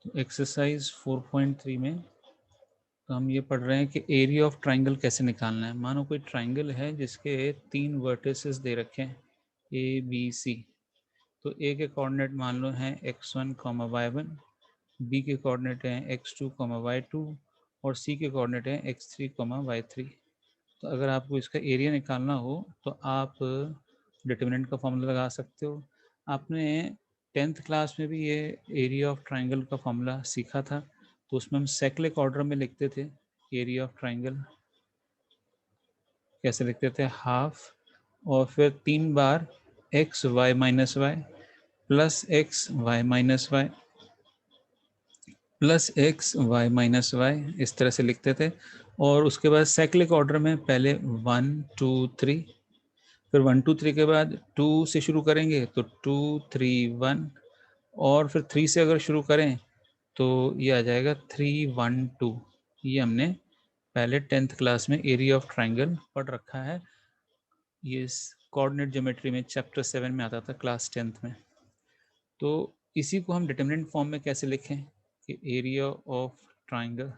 तो एक्सरसाइज 4.3 में तो हम ये पढ़ रहे हैं कि एरिया ऑफ ट्राइंगल कैसे निकालना है। मानो कोई ट्राइंगल है जिसके 3 वर्टिसेस दे रखे हैं ए बी सी। तो ए के कोऑर्डिनेट मान लो हैं x1, y1, बी के कोऑर्डिनेट हैं x2, y2 और सी के कोऑर्डिनेट हैं x3, y3। तो अगर आपको इसका एरिया निकालना हो तो आप डिटरमिनेंट का फॉर्मूला लगा सकते हो। आपने 10th क्लास में भी ये एरिया ऑफ ट्राइंगल का फॉर्मूला सीखा था, तो उसमें हम साइक्लिक ऑर्डर में लिखते थे एरिया ऑफ ट्राइंगल। कैसे लिखते थे? हाफ और फिर 3 बार x y minus y plus x y minus y plus x y minus y, इस तरह से लिखते थे। और उसके बाद साइक्लिक ऑर्डर में पहले 1 2 3, फिर 1 2 3 के बाद 2 से शुरू करेंगे तो 2 3 1, और फिर 3 से अगर शुरू करें तो ये आ जाएगा 3 1 2। ये हमने पहले 10th क्लास में एरिया ऑफ ट्राइंगल पढ़ रखा है। ये कोऑर्डिनेट ज्योमेट्री में चैप्टर 7 में आता था क्लास 10th में। तो इसी को हम डिटरमिनेंट फॉर्म में कैसे लिखें कि area of triangle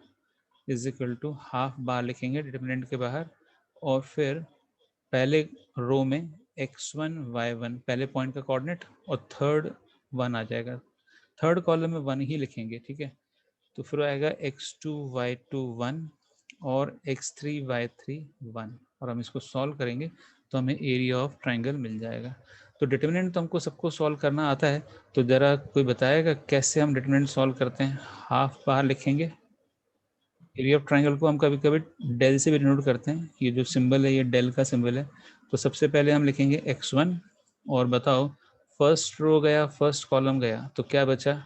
is equal to half बार लिखेंगे डिटरमिनेंट के बाहर, और फिर पहले रो में x1 y1 पहले पॉइंट का कोऑर्डिनेट और थर्ड 1 आ जाएगा। थर्ड कॉलम में 1 ही लिखेंगे, ठीक है। तो फिर आएगा x2 y2 1 और x3 y3 1, और हम इसको सॉल्व करेंगे तो हमें एरिया ऑफ ट्राइंगल मिल जाएगा। तो डिटरमिनेंट तो हमको सबको सॉल्व करना आता है, तो ज़रा कोई बताएगा कैसे हम डिटरमिनेंट सॉल्व करते हैं? हाफ बाहर लिखेंगे। एरिया ऑफ ट्राइंगल को हम कभी कभी डेल से भी डिनोट करते हैं, ये जो सिंबल है ये डेल का सिंबल है। तो सबसे पहले हम लिखेंगे x1, और बताओ फर्स्ट रो गया, फर्स्ट कॉलम गया, तो क्या बचा?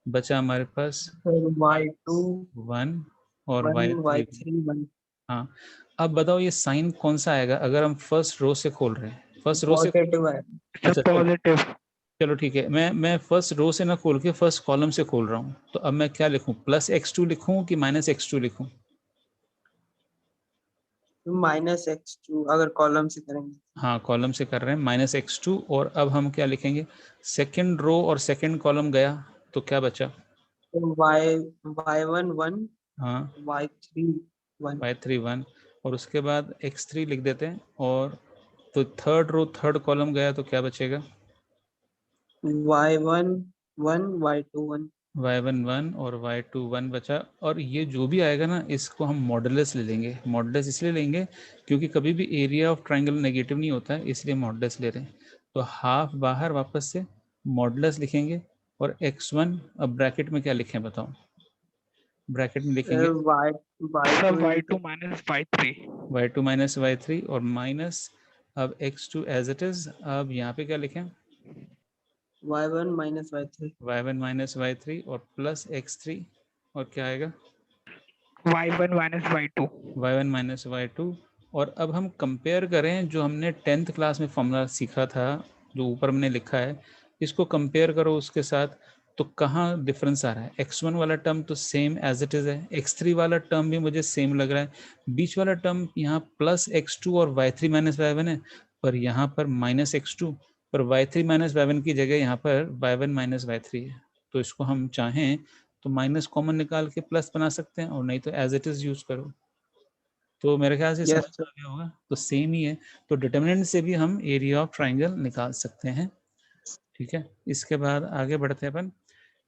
बचा हमारे पास y2 1 और 1 y3। y3 1 हाँ, अब बताओ ये साइन कौन सा आएगा अगर हम फर्स्ट रो से खोल रहे हैं? फर्स्ट रो से पॉजिटिव है। अच्छा चलो, पॉजिटिव। चलो ठीक है, मैं फर्स्ट रो से ना खोल के फर्स्ट कॉलम से खोल रहा हूँ। तो अब मैं क्या लिखूँ? प्लस x2 लिखूँ कि माइनस x2 लिखूँ? -x2 अगर कॉलम से करेंगे। हाँ, कॉलम से कर रहे हैं माइनस x2। और अब हम क्या लिखेंगे? सेकंड रो और सेकंड कॉलम गया तो क्या बचा? तो y1 1 हाँ, y3 1 y3 1, और उसके बाद x3 लिख देते हैं। और तो थर्ड रो थर्ड कॉलम गया तो क्या बचेगा? y1 1 y2 1 y1 1 और y2 1 बचा। और ये जो भी आएगा ना इसको हम मॉडुलस ले लेंगे। मॉडुलस इसलिए लेंगे क्योंकि कभी भी एरिया ऑफ ट्राइंगल नेगेटिव नहीं होता है, इसलिए मॉडुलस ले रहे हैं। तो हाफ बाहर वापस से मॉडुलस लिखेंगे। और x1 अब ब्रैकेट में क्या लिखें बताओ? ब्रैकेट में लिखेंगे y2 y2 minus y3। y2 minus y3 और माइनस अब x2 एज इट इज। अब यहाँ पे क्या लिखें? y1 y3 y1 minus y3 और प्लस x3, और क्या आएगा? y1 minus y2। y1 minus y2। और अब हम कंपेयर करें जो हमने 10th क्लास में फॉर्मूला सीखा था, जो ऊपर हमने लिखा है, इसको कंपेयर करो उसके साथ। तो कहाँ डिफरेंस आ रहा है? x1 वाला टर्म तो सेम एज इट इज है, x3 वाला टर्म भी मुझे सेम लग रहा है, बीच वाला टर्म यहाँ प्लस x2 और y3 माइनस y1 है, पर यहाँ पर माइनस x2, पर y3 माइनस y1 की जगह यहाँ पर y1 माइनस y3 है। तो इसको हम चाहें तो माइनस कॉमन निकाल के प्लस बना सकते हैं, और नहीं तो एज इट इज यूज करो। तो मेरे ख्याल से समझ यस सर। आ गया होगा, तो सेम ही है। तो डिटरमिनेंट से भी हम एरिया ऑफ ट्राइंगल निकाल सकते हैं, ठीक है। इसके बाद आगे बढ़ते हैं अपन,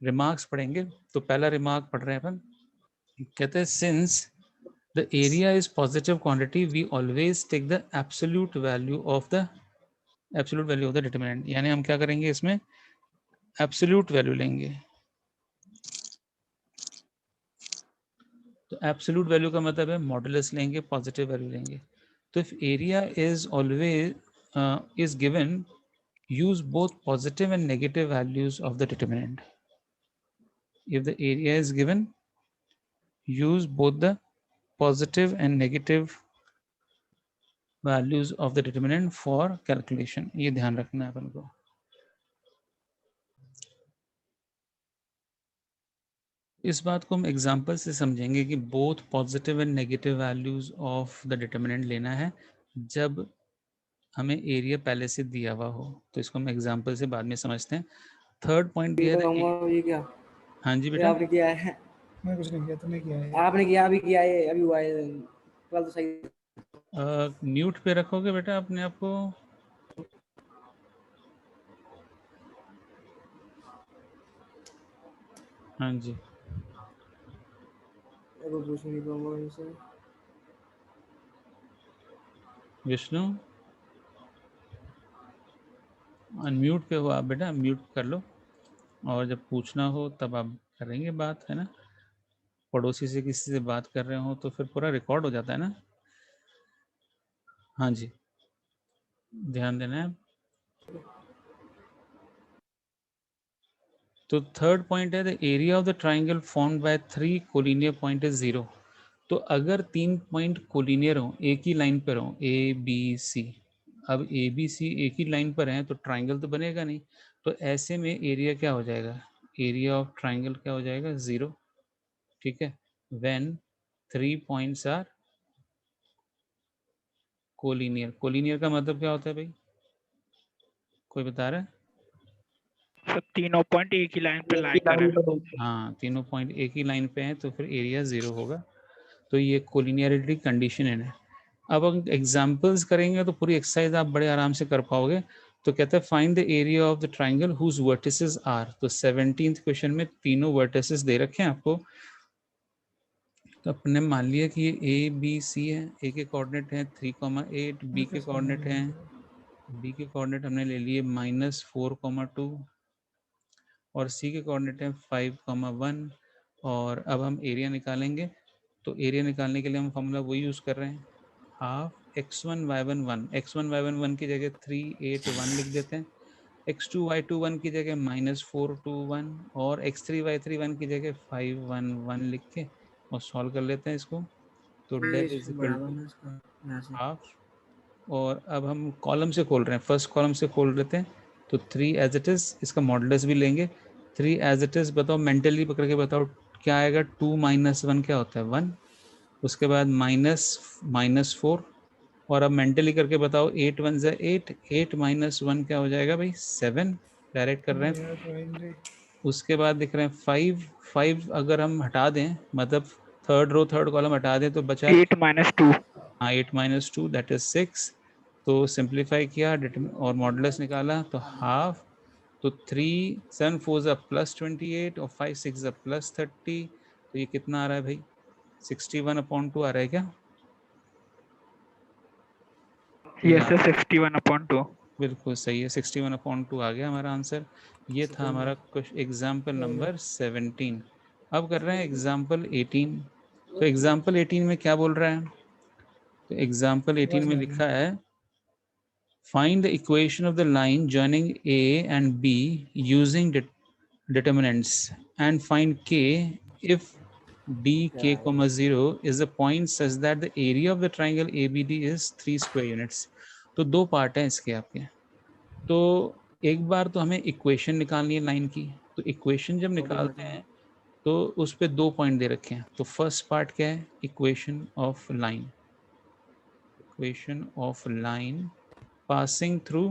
रिमार्क्स पढ़ेंगे। तो पहला रिमार्क पढ़ रहे हैं अपन, कहते हैं since the area is positive quantity we always take the absolute value of the determinant. यानी हम क्या करेंगे इसमें? एब्सोल्यूट वैल्यू लेंगे। तो एब्सोल्यूट वैल्यू का मतलब है मॉडुलस लेंगे, पॉजिटिव वैल्यू लेंगे। तो if area is always is given, use both positive and negative values of the determinant. If the area is given, use both the positive and negative values of the determinant for calculation. ये ध्यान रखना है अपन को। इस बात को हम example से समझेंगे कि both positive and negative values of the determinant लेना है जब हमें एरिया पहले से दिया हुआ हो। तो इसको हम एग्जाम्पल से बाद में समझते हैं। थर्ड पॉइंट दिया था, ये क्या? हाँ जी ये बेटा, आपने किया है, मैं कुछ नहीं किया, तुमने किया है। आपने किया, अभी किया है, अभी हुआ है, कल तो सही। म्यूट पे रखोगे बेटा अपने आप को। हाँ जी, वो पूछ नहीं पाऊंगा इनसे। विष्णु अनम्यूट पे हो आप बेटा, म्यूट कर लो, और जब पूछना हो तब आप करेंगे बात, है ना। पड़ोसी से किसी से बात कर रहे हो तो फिर पूरा रिकॉर्ड हो जाता है ना। हाँ जी, ध्यान देना है। तो थर्ड पॉइंट है the area of the triangle formed by 3 collinear point is 0। तो अगर 3 पॉइंट कोलिनियर हो, एक ही लाइन पर हो, ए बी सी, अब ए बी सी एक ही लाइन पर हैं तो ट्राइंगल तो बनेगा नहीं, तो ऐसे में एरिया क्या हो जाएगा, एरिया ऑफ ट्राइंगल क्या हो जाएगा, 0। ठीक है, when 3 points are collinear. Collinear का मतलब क्या होता है भाई, कोई बता रहा है? सर तीनों पॉइंट एक ही लाइन पे एक लाई ही कर लाइन है। पे होंगे। हाँ, तीनों पॉइंट एक ही लाइन पे हैं तो फिर एरिया 0 होगा। तो ये कोलिनियरिटी कंडीशन है। अब हम एग्जाम्पल्स करेंगे तो पूरी एक्सरसाइज आप बड़े आराम से कर पाओगे। तो कहते हैं find the area of the triangle whose vertices are. तो 17th क्वेश्चन में तीनों वर्टिसेस दे रखे हैं आपको। तो अपने मान लिया कि ये ए बी सी है, ए के कोऑर्डिनेट हैं 3,8, बी के कोऑर्डिनेट हैं, बी के कोऑर्डिनेट हमने ले लिए -4,2 और सी के कोऑर्डिनेट हैं 5,1। और अब हम एरिया निकालेंगे। तो एरिया निकालने के लिए हम फॉर्मूला वही यूज़ कर रहे हैं, half x1 y1 1, x1 y1 1 की जगह 3 8 1 लिख देते हैं, x2 y2 1 की जगह -4 2 1 और x3 y3 1 की जगह 5 1 1 लिख के और सॉल्व कर लेते हैं इसको। तो del is equal to half. और अब हम कॉलम से खोल रहे हैं, फर्स्ट कॉलम से खोल लेते हैं। तो 3 एज इट इज़, इसका मॉडुलस भी लेंगे। 3 एज इट इज़ बताओ, मेंटली पकड़ के बताओ क्या आएगा। 2 - 1 क्या होता है, 1। उसके बाद -4 और अब मेंटली करके बताओ 8 1 ज़ा 8, 8 - 1 क्या हो जाएगा भाई, 7। डायरेक्ट कर रहे हैं। उसके बाद दिख रहे हैं 5 5 अगर हम हटा दें, मतलब थर्ड रो थर्ड कॉलम हटा दें तो बचा 8 - 2। हाँ 8 - 2 दैट इज 6। तो सिंप्लीफाई किया और मॉडुलस निकाला तो हाफ। तो 3 7 4 ज़ा +28 और 5 6 ज़ा +30। तो ये कितना आ रहा है भाई, 61/2 आ रहा है क्या? Yes sir 61/2। बिल्कुल सही है, 61/2 आ गया हमारा आंसर। ये था हमारा क्वेश्चन एग्जाम्पल नंबर 17। अब कर रहे हैं एग्जाम्पल 18। तो एग्जाम्पल 18 में क्या बोल रहा है, तो एग्जाम्पल 18 में लिखा है find the equation of the line joining A and be using determinants and find k if dk, 0 is a point such that the area of the triangle ABD is 3 square units। तो दो part हैं इसके आपके। तो एक बार तो हमें equation निकालनी है लाइन की। तो इक्वेशन जब निकालते हैं तो उस पे 2 पॉइंट दे रखे हैं। तो फर्स्ट पार्ट क्या है, equation of line, equation of line passing through,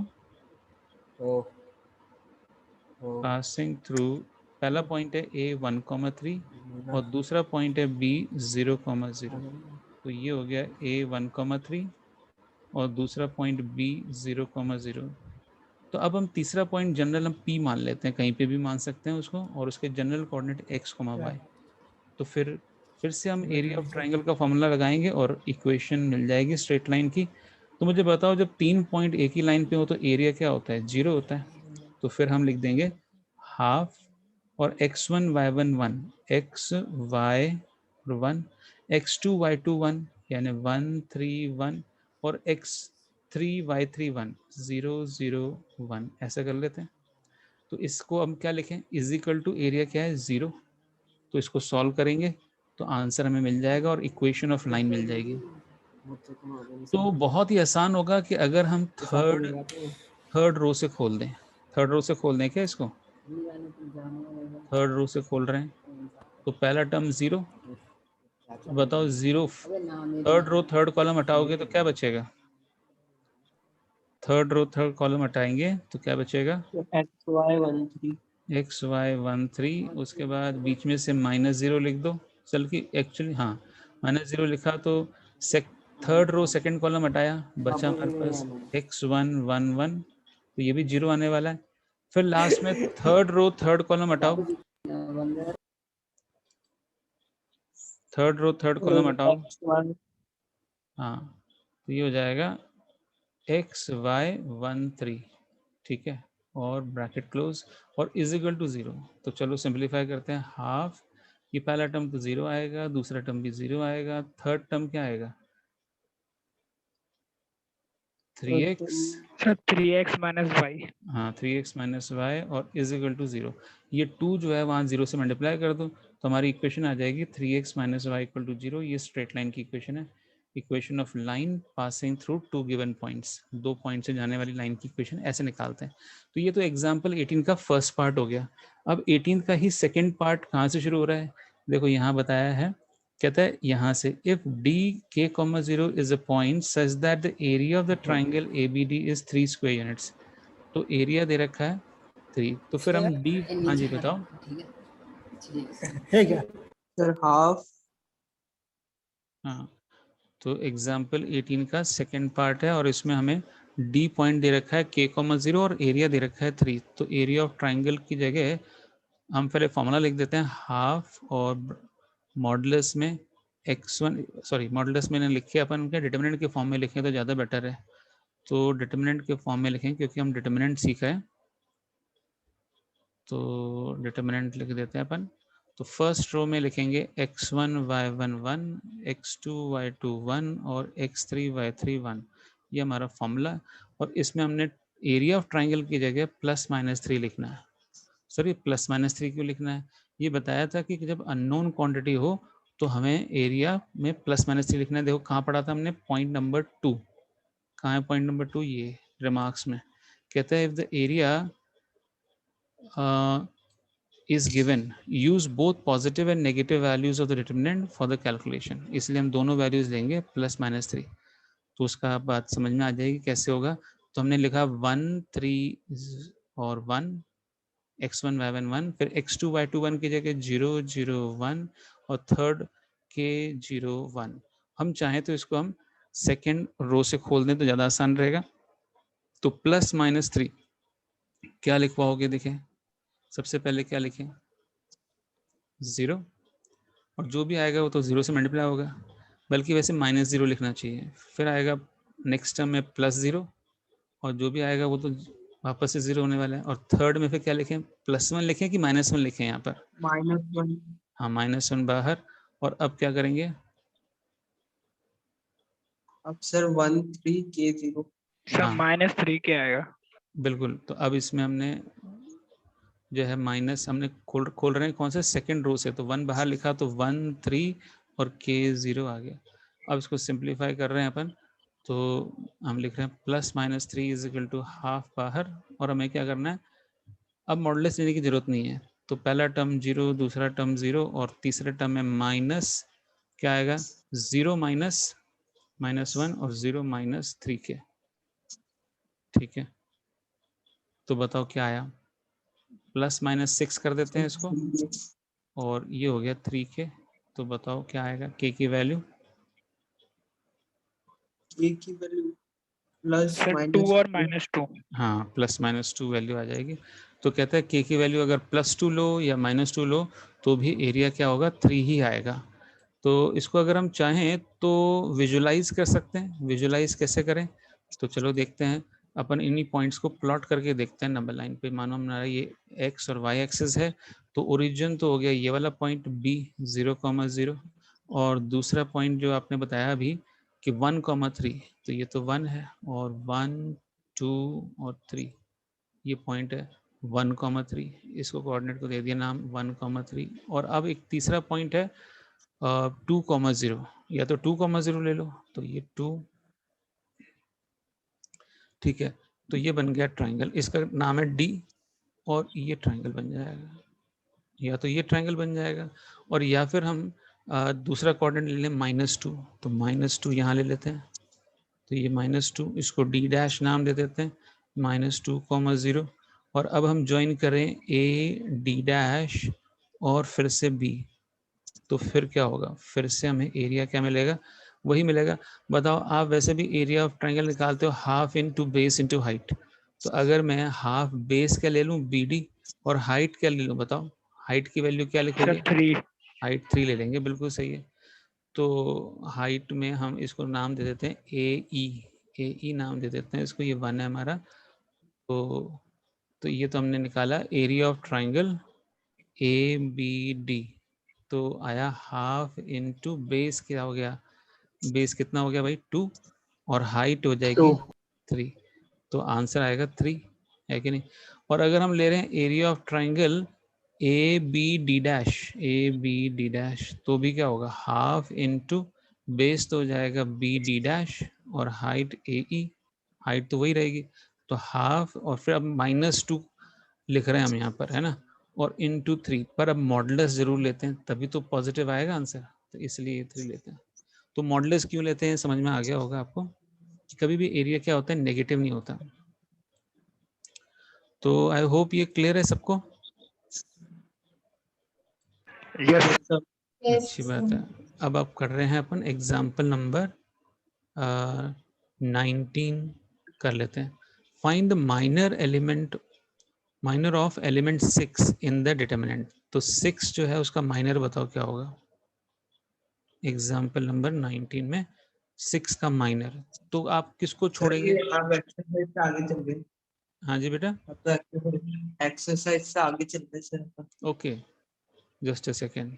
passing through पहला पॉइंट है a1,3 और दूसरा पॉइंट है b0,0। तो ये हो गया a1,3 और दूसरा पॉइंट b0,0। तो अब हम तीसरा पॉइंट जनरल हम p मान लेते हैं, कहीं पे भी मान सकते हैं उसको, और उसके जनरल कोऑर्डिनेट x, y। तो फिर से हम एरिया ऑफ ट्राइंगल का फॉर्मूला लगाएंगे और इक्वेशन मिल जाएगी स्ट्रेट लाइन की। तो मुझे बताओ जब 3 पॉइंट एक ही लाइन पे हो तो एरिया क्या होता है, 0 होता है। तो फिर हम लिख देंगे हाफ और x1 y1 1, x y 1, x2 y2 1 यानी 1 3 1 और x3 y3 1 0 0 1 ऐसा कर लेते हैं। तो इसको हम क्या लिखें, इज इक्वल टू एरिया क्या है, 0। तो इसको सॉल्व करेंगे तो आंसर हमें मिल जाएगा और इक्वेशन ऑफ लाइन मिल जाएगी। तो बहुत ही आसान होगा कि अगर हम थर्ड रो से खोल दें, थर्ड रो से खोल दें क्या इसको, थर्ड रो से खोल रहे हैं। तो पहला टर्म 0, बताओ 0, थर्ड रो थर्ड कॉलम हटाओगे तो क्या बचेगा, थर्ड रो थर्ड कॉलम हटाएंगे तो क्या बचेगा, XY 1 3 एक्स वाई 1 3, उसके बाद बीच में से -0 लिख दो। चल कि एक्चुअली हाँ -0 लिखा तो थर्ड रो सेकंड कॉलम हटाया, बचा हमारे पास x1 1 1, तो ये भी 0 आने वाला है। फिर लास्ट में थर्ड रो थर्ड कॉलम हटाओ, थर्ड रो थर्ड कॉलम हटाओ। x1 हाँ तो ये हो जाएगा एक्स वाई 1 3, ठीक है, और ब्रैकेट क्लोज और इज इक्वल टू 0। तो चलो सिंप्लीफाई करते हैं। हाफ, ये पहला टर्म तो 0 आएगा, दूसरा टर्म भी 0 आएगा, थर्ड टर्म क्या आएगा 3x, sir 3x minus y. हाँ 3x माइनस वाई और इज इक्वल टू 0। ये 2 जो है वहाँ 0 से मल्टीप्लाई कर दो तो हमारी इक्वेशन आ जाएगी 3x minus Y equal to 0। ये स्ट्रेट लाइन की इक्वेशन है, equation of line passing through 2 given points, 2 point से जाने वाली लाइन की इक्वेशन ऐसे निकालते हैं। तो ये तो एग्जाम्पल 18 का फर्स्ट पार्ट हो गया। अब 18 का ही सेकेंड पार्ट कहाँ से शुरू हो रहा है, देखो यहाँ बताया है, कहता है यहाँ से इफ डी के comma 0 is a point such that the area of the triangle ABD is 3 square units. तो एरिया दे रखा है 3, तो फिर हम डी, हाँ जी बताओ। है क्या? सर हाफ हाँ तो एग्जाम्पल 18 का सेकेंड पार्ट है और इसमें हमें डी पॉइंट दे रखा है k, 0 और एरिया दे रखा है 3। तो एरिया ऑफ ट्राइंगल की जगह हम पहले फॉर्मूला लिख देते हैं हाफ और मॉडुलस में x1, सॉरी मॉडुलस में लिखे अपन उनके डिटरमिनेंट के फॉर्म में लिखें तो ज़्यादा बेटर है। तो डिटरमिनेंट के फॉर्म में लिखें क्योंकि हम डिटरमिनेंट सीखा है, तो डिटरमिनेंट लिख देते हैं अपन। तो फर्स्ट रो में लिखेंगे x1 y1 1, x2 y2 1 और x3 y3 1। ये हमारा फॉर्मूला, और इसमें हमने एरिया ऑफ ट्राइंगल की जगह +-3 लिखना है। सर ये +-3 क्यों लिखना है, ये बताया था कि जब अननोन क्वांटिटी हो तो हमें एरिया में +-3 लिखना है। देखो कहाँ पढ़ा था हमने, पॉइंट नंबर 2। कहाँ है पॉइंट नंबर 2, ये रिमार्क्स में कहता है if the area is given use both positive and negative values of the determinant for the calculation। इसलिए हम दोनों वैल्यूज लेंगे +-3। तो उसका बात समझ में आ जाएगी कैसे होगा। तो हमने लिखा 1 3 और 1, x1 y1 1, फिर x2 y2 1 की जगह 0 0 1 और थर्ड के 0 1। हम चाहें तो इसको हम सेकेंड रो से खोल दें तो ज़्यादा आसान रहेगा। तो +-3 क्या लिखवाओगे, देखें सबसे पहले क्या लिखें 0, और जो भी आएगा वो तो 0 से मल्टीप्लाई होगा, बल्कि वैसे -0 लिखना चाहिए। फिर आएगा नेक्स्ट टर्म में +0 और जो भी आएगा वो तो वापस से 0 होने वाला है। और थर्ड में फिर क्या लिखें, +1 लिखें कि -1 लिखें यहाँ पर, -1। हाँ -1 बाहर। और अब क्या करेंगे, अब सर 1 3 k 0। सर हाँ -3 के आएगा। बिल्कुल। तो अब इसमें हमने जो है माइनस हमने खोल रहे हैं कौन से, सेकेंड रो से। तो 1 बाहर लिखा तो 1 3 और k 0 आ गया। अब इसको सिंप्लीफाई कर रहे हैं अपन, तो हम लिख रहे हैं +-3 इज इक्वल टू हाफ बाहर। और हमें क्या करना है, अब मॉडुलस लेने की जरूरत नहीं है। तो पहला टर्म 0, दूसरा टर्म 0 और तीसरे टर्म में माइनस क्या आएगा 0 -1 और 0 -3k, ठीक है। तो बताओ क्या आया, +-6 कर देते हैं इसको, और ये हो गया 3k। तो बताओ क्या आएगा k की वैल्यू, k की वैल्यू प्लस सर 2 माइनस और -2। हाँ +-2 वैल्यू आ जाएगी। तो कहता है k की वैल्यू अगर +2 लो या -2 लो तो भी एरिया क्या होगा 3 ही आएगा। तो इसको अगर हम चाहें तो विजुलाइज कर सकते हैं। विजुलाइज कैसे करें, तो चलो देखते हैं। अपन इन्हीं पॉइंट्स को प्लॉट करके देखते हैं नंबर लाइन पे। मानो हमारा ये x और y एक्सिस है, तो ओरिजिन तो हो गया ये वाला पॉइंट b 0,0, और दूसरा पॉइंट जो आपने बताया अभी कि 1,3, तो ये तो 1 है, और 1 2 और 3 ये पॉइंट है 1,3। इसको कोऑर्डिनेट को दे दिया नाम 1,3। और अब एक तीसरा पॉइंट है 2,0, या तो 2,0 ले लो, तो ये 2, ठीक है। तो ये बन गया ट्राइंगल, इसका नाम है डी, और ये ट्राइंगल बन जाएगा, या तो ये ट्राइंगल बन जाएगा, और या फिर हम दूसरा कोऑर्डिनेट ले लें -2। तो -2 यहाँ ले लेते हैं, तो ये -2, इसको d' नाम दे देते हैं, -2,0, और अब हम ज्वाइन करें ए डी डैश और फिर से बी, तो फिर क्या होगा, फिर से हमें एरिया क्या मिलेगा, वही मिलेगा। बताओ आप वैसे भी एरिया ऑफ ट्राइंगल निकालते हो half into base into height, तो अगर मैं हाफ बेस क्या ले लूँ BD और हाइट क्या ले लूँ, बताओ हाइट की वैल्यू क्या लिखोगे? सर 3। हाइट 3 ले लेंगे, बिल्कुल सही है। तो हाइट में हम इसको नाम दे देते हैं AE नाम दे देते हैं इसको, ये 1 है हमारा। तो ये तो हमने निकाला एरिया ऑफ ट्राइंगल ABD, तो आया हाफ इनटू बेस क्या हो गया, बेस कितना हो गया भाई 2, और हाइट हो जाएगी 3, तो आंसर आएगा 3, है कि नहीं। और अगर हम ले रहे हैं area of triangle ABD dash, तो भी क्या होगा, हाफ इनटू बेस तो हो जाएगा BD डैश और हाइट AE, हाइट तो वही रहेगी, तो हाफ और फिर अब -2 लिख रहे हैं हम यहाँ पर, है ना, और इनटू 3, पर अब मॉडुलस जरूर लेते हैं तभी तो पॉजिटिव आएगा आंसर, तो इसलिए 3 लेते हैं। तो मॉडुलस क्यों लेते हैं समझ में आ गया होगा आपको कि कभी भी एरिया क्या होता है, नेगेटिव नहीं होता। तो आई होप ये क्लियर है सबको। यस अच्छी बात है। अब आप कर रहे हैं अपन एग्जाम्पल नंबर 19 कर लेते हैं। Find the minor of element 6 in the determinant, तो 6 जो है उसका माइनर बताओ क्या होगा। एग्जाम्पल नंबर 19 में 6 का माइनर, तो आप किसको छोड़ेंगे? आप एक्सरसाइज से आगे चल गए। हाँ जी बेटा, अब तो एक्सरसाइज से आगे चल रहे sir. Okay just a second.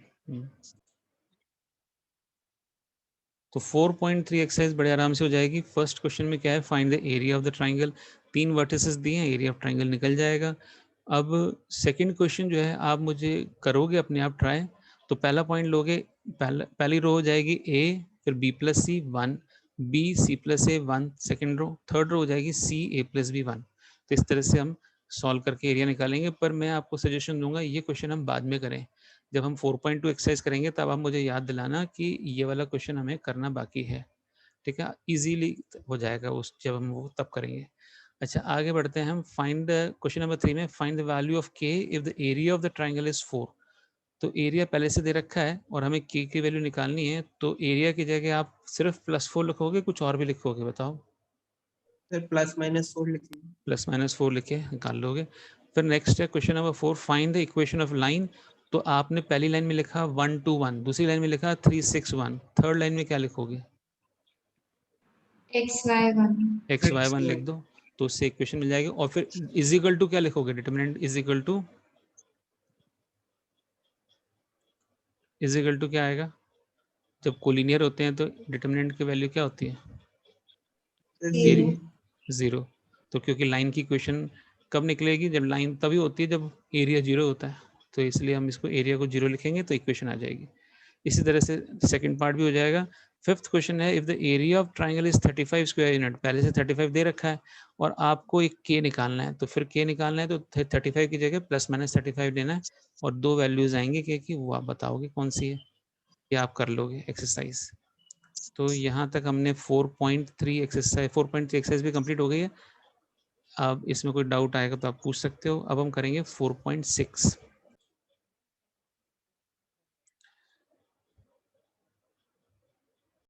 तो 4.3 एक्सरसाइज बड़े आराम से हो जाएगी। फर्स्ट क्वेश्चन में क्या है, find the area of the triangle, 3 vertices दिए हैं, एरिया ऑफ ट्राइंगल निकल जाएगा। अब सेकंड क्वेश्चन जो है आप मुझे करोगे अपने आप ट्राई, तो पहला पॉइंट लोगे, पहली रो हो जाएगी A, फिर B+C 1, B C+A 1 second row, third row हो जाएगी C A+B 1। तो इस तरह से हम सॉल्व करके एरिया निकालेंगे। पर मैं आपको सजेशन दूंगा ये क्वेश्चन हम बाद में करें, जब हम 4.2 एक्सरसाइज करेंगे तब आप मुझे याद दिलाना कि ये वाला क्वेश्चन हमें करना बाकी है, ठीक है, इजीली हो जाएगा उस जब हम वो तब करेंगे। अच्छा आगे बढ़ते हैं हम। फाइंड क्वेश्चन नंबर 3 में find the value of k if the area of the triangle is 4। तो एरिया पहले से दे रखा है और हमें k की वैल्यू निकालनी है, तो एरिया की जगह आप सिर्फ +4 लिखोगे, कुछ और भी लिखोगे बताओ? सर +-4 लिखिए। +-4 लिखे निकाल लोगे। फिर नेक्स्ट है question number 4, find the equation of line. तो आपने पहली लाइन में लिखा 1 2 1, दूसरी लाइन में लिखा 3 6 1, थर्ड लाइन में क्या लिखोगे? xy1 लिख दो, तो उससे इक्वेशन मिल जाएगी। और फिर इज इक्वल टू क्या लिखोगे, डिटरमिनेंट इज इक्वल टू क्या आएगा? जब कोलिनियर होते हैं तो डिटरमिनेंट की वैल्यू क्या होती है? 0। तो क्योंकि लाइन की इक्वेशन कब निकलेगी, जब लाइन तभी होती है जब एरिया 0 होता है, तो इसलिए हम इसको एरिया को 0 लिखेंगे तो इक्वेशन आ जाएगी। इसी तरह से सेकंड पार्ट भी हो जाएगा। फिफ्थ क्वेश्चन है, if the area of triangle is 35 square unit, पहले से 35 दे रखा है और आपको एक k निकालना है, तो फिर k निकालना है तो 35 की जगह ±35 लेना है और 2 वैल्यूज आएंगे k की, वो आप बताओगे कौन सी है, ये आप कर लोगे एक्सरसाइज। तो यहाँ तक हमने 4.3 एक्सरसाइज भी कंप्लीट हो गई है। अब इसमें कोई डाउट आएगा तो आप पूछ सकते हो। अब हम करेंगे 4.6।